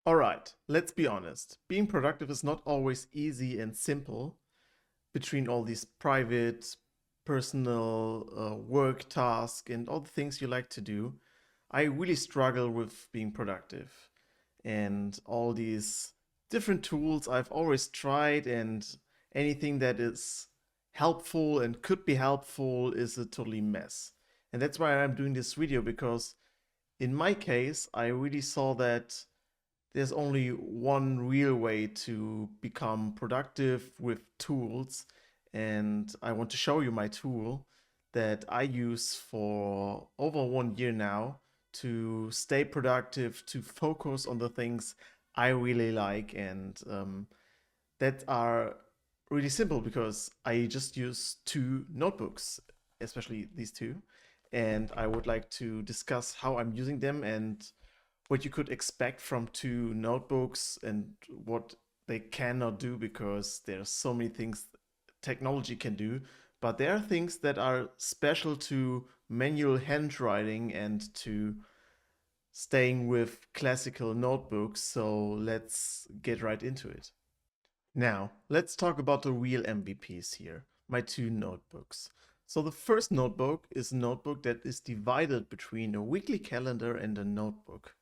Alright, let's be honest. Being productive is not always easy and simple between all these private, personal, work tasks and all the things you like to do. I really struggle with being productive and all these different tools I've always tried, and anything that is helpful and could be helpful is a totally mess. And that's why I'm doing this video, because in my case, I really saw that there's only one real way to become productive with tools. And I want to show you my tool that I use for over 1 year now to stay productive, to focus on the things I really like, and that are really simple because I just use two notebooks, especially these two. And I would like to discuss how I'm using them and what you could expect from two notebooks and what they cannot do, because there are so many things technology can do, but there are things that are special to manual handwriting and to staying with classical notebooks. So let's get right into it. Now, let's talk about the real MVPs here, my two notebooks. So the first notebook is a notebook that is divided between a weekly calendar and a notebook.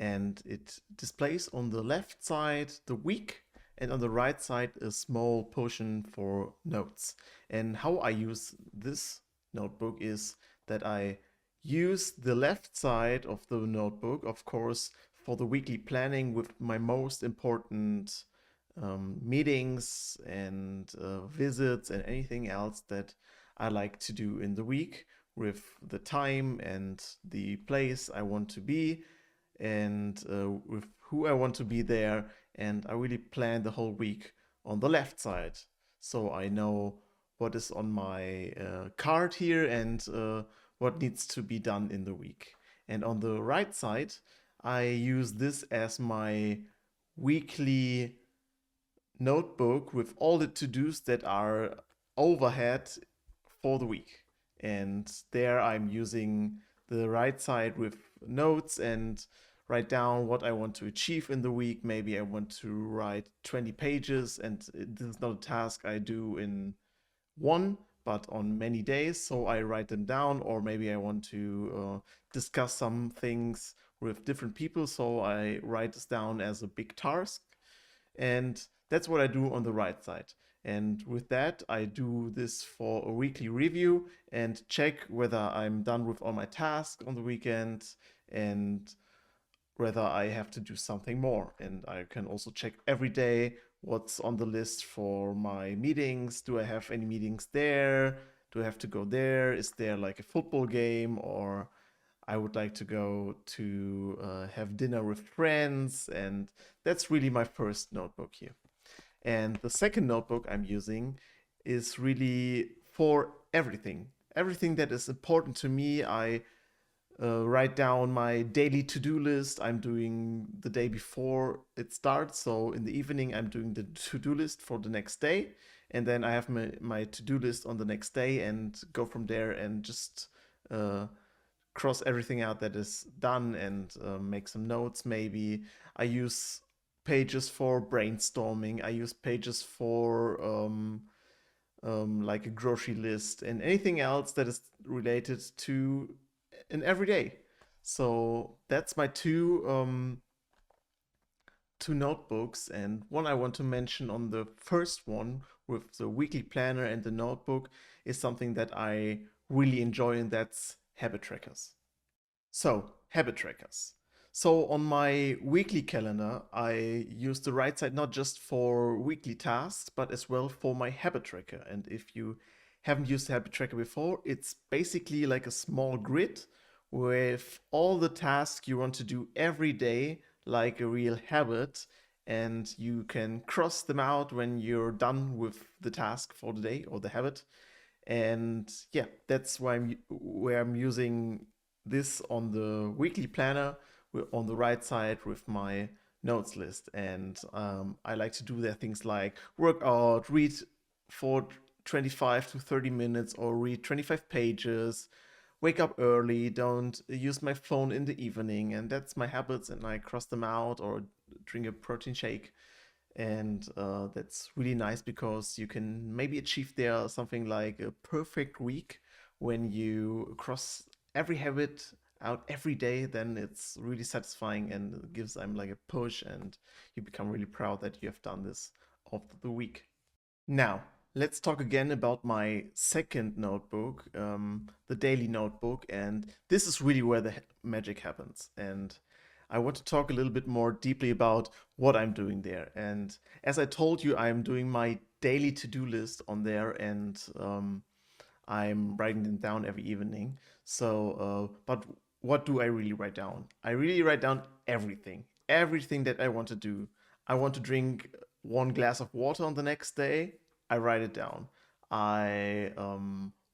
And it displays on the left side the week, and on the right side a small portion for notes. And how I use this notebook is that I use the left side of the notebook, of course, for the weekly planning with my most important meetings and visits and anything else that I like to do in the week, with the time and the place I want to be, and with who I want to be there. And I really plan the whole week on the left side. So I know what is on my card here and what needs to be done in the week. And on the right side, I use this as my weekly notebook with all the to-dos that are overhead for the week. And there I'm using the right side with notes and write down what I want to achieve in the week. Maybe I want to write 20 pages, and this is not a task I do in one, but on many days. So I write them down, or maybe I want to discuss some things with different people. So I write this down as a big task. And that's what I do on the right side. And with that, I do this for a weekly review and check whether I'm done with all my tasks on the weekend and whether I have to do something more. And I can also check every day what's on the list for my meetings. Do I have any meetings there? Do I have to go there? Is there like a football game, or I would like to go to have dinner with friends? And that's really my first notebook here. And the second notebook I'm using is really for everything. Everything that is important to me. I write down my daily to-do list I'm doing the day before it starts. So in the evening, I'm doing the to-do list for the next day. And then I have my to-do list on the next day and go from there and just uh, cross everything out that is done and make some notes maybe. I use pages for brainstorming. I use pages for like a grocery list and anything else that is related to an everyday. So that's my two notebooks, and one I want to mention on the first one with the weekly planner and the notebook is something that I really enjoy, and that's habit trackers. So, habit trackers. So on my weekly calendar, I use the right side not just for weekly tasks, but as well for my habit tracker. And if you haven't used the habit tracker before, it's basically like a small grid with all the tasks you want to do every day, like a real habit. And you can cross them out when you're done with the task for the day or the habit. And yeah, that's where I'm using this on the weekly planner on the right side with my notes list. And I like to do there things like work out, read for 25 to 30 minutes, or read 25 pages, wake up early, don't use my phone in the evening. And that's my habits, and I cross them out or drink a protein shake. And that's really nice because you can maybe achieve there something like a perfect week when you cross every habit out every day. Then it's really satisfying and gives them like a push, and you become really proud that you have done this of the week. Now, let's talk again about my second notebook, the daily notebook. And this is really where the magic happens. And I want to talk a little bit more deeply about what I'm doing there. And as I told you, I'm doing my daily to do list on there, and I'm writing them down every evening. But what do I really write down? I really write down everything that I want to do. I want to drink 1 glass of water on the next day. I write it down. I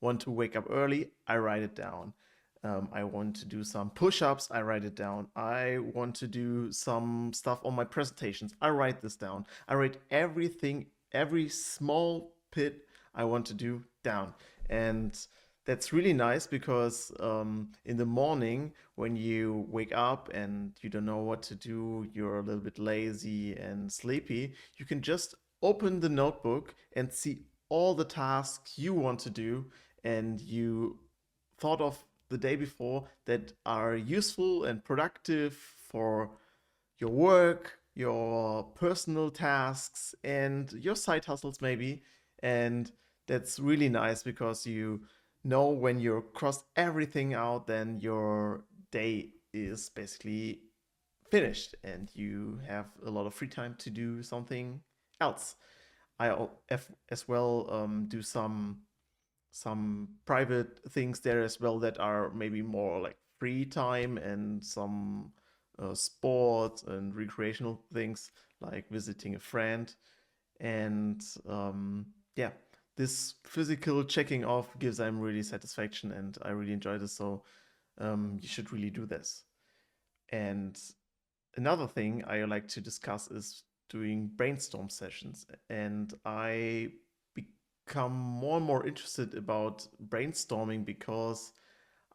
want to wake up early. I write it down. I want to do some push ups. I write it down. I want to do some stuff on my presentations. I write this down. I write everything, every small bit I want to do down. And that's really nice because in the morning, when you wake up and you don't know what to do, you're a little bit lazy and sleepy, you can just open the notebook and see all the tasks you want to do and you thought of the day before that are useful and productive for your work, your personal tasks, and your side hustles, maybe. And that's really nice because you know when you cross everything out, then your day is basically finished and you have a lot of free time to do something else. As well do some private things there as well that are maybe more like free time, and some sports and recreational things like visiting a friend. And yeah, this physical checking off gives them really satisfaction, and I really enjoy this. So you should really do this. And another thing I like to discuss is doing brainstorm sessions. And I become more and more interested about brainstorming because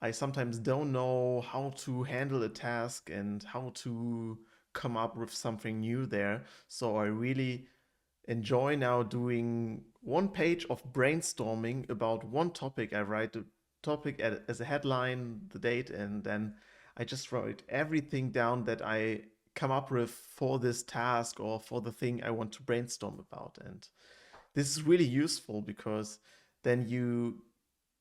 I sometimes don't know how to handle a task and how to come up with something new there. So I really enjoy now doing 1 page of brainstorming about one topic. I write the topic as a headline, the date, and then I just write everything down that I come up with for this task or for the thing I want to brainstorm about. And this is really useful because then you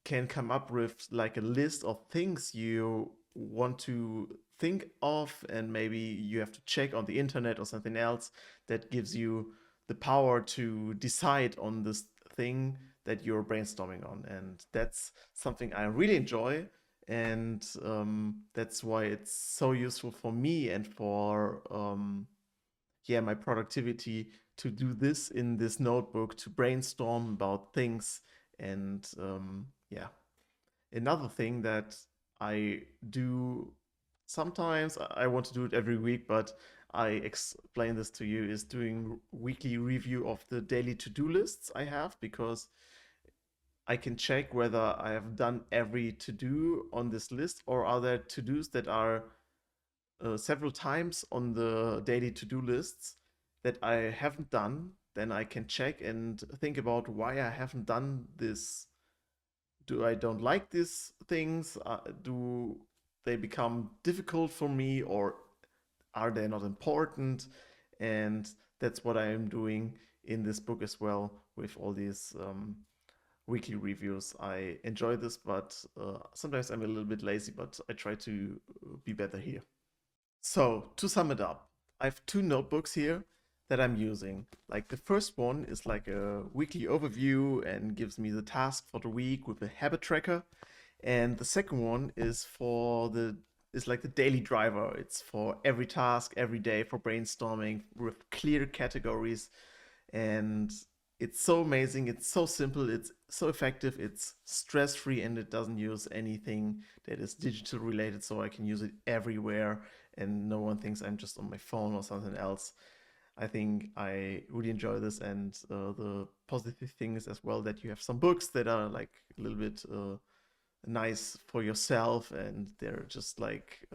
can come up with like a list of things you want to think of, and maybe you have to check on the internet or something else that gives you the power to decide on this thing that you're brainstorming on. And that's something I really enjoy. And that's why it's so useful for me and for yeah, my productivity to do this in this notebook, to brainstorm about things. And yeah, another thing that I do sometimes, I want to do it every week, but I explain this to you, is doing weekly review of the daily to-do lists I have, because I can check whether I have done every to-do on this list, or are there to-dos that are several times on the daily to-do lists that I haven't done. Then I can check and think about why I haven't done this. Do I don't like these things? Do they become difficult for me, or are they not important? And that's what I am doing in this book as well, with all these weekly reviews. I enjoy this, but sometimes I'm a little bit lazy, but I try to be better here. So, to sum it up, I have 2 notebooks here that I'm using. Like, the first one is like a weekly overview and gives me the task for the week with a habit tracker. And the second one is like the daily driver. It's for every task, every day, for brainstorming with clear categories. And it's so amazing, it's so simple, it's so effective, it's stress free, and it doesn't use anything that is digital related, so I can use it everywhere and no one thinks I'm just on my phone or something else. I think I really enjoy this, and the positive thing is as well that you have some books that are like a little bit nice for yourself, and they're just like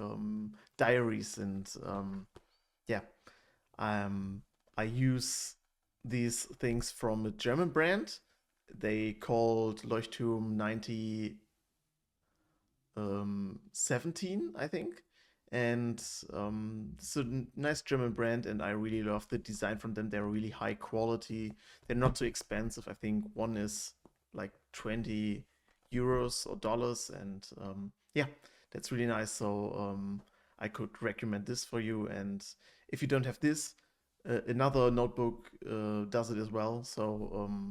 diaries. And yeah, Um, I use these things from a German brand. They called Leuchtturm 17, I think. And it's a nice German brand, and I really love the design from them. They're really high quality. They're not too expensive. I think one is like 20 euros or dollars, and yeah, that's really nice. So I could recommend this for you. And if you don't have this, another notebook does it as well. So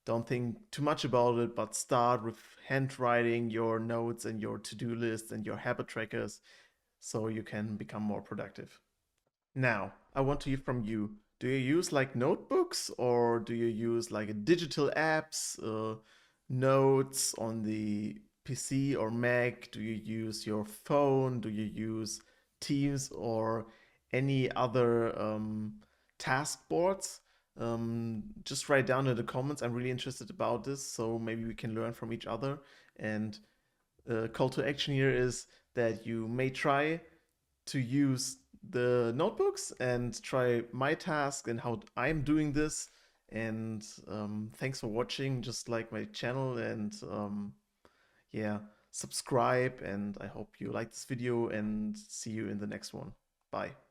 don't think too much about it, but start with handwriting your notes and your to-do lists and your habit trackers so you can become more productive. Now, I want to hear from you. Do you use like notebooks, or do you use like a digital apps, notes on the PC or Mac? Do you use your phone? Do you use Teams or any other task boards? Just write down in the comments. I'm really interested about this, so maybe we can learn from each other. And call to action here is that you may try to use the notebooks and try my task and how I'm doing this. And thanks for watching. Just like my channel, and yeah, subscribe. And I hope you like this video, and see you in the next one. Bye.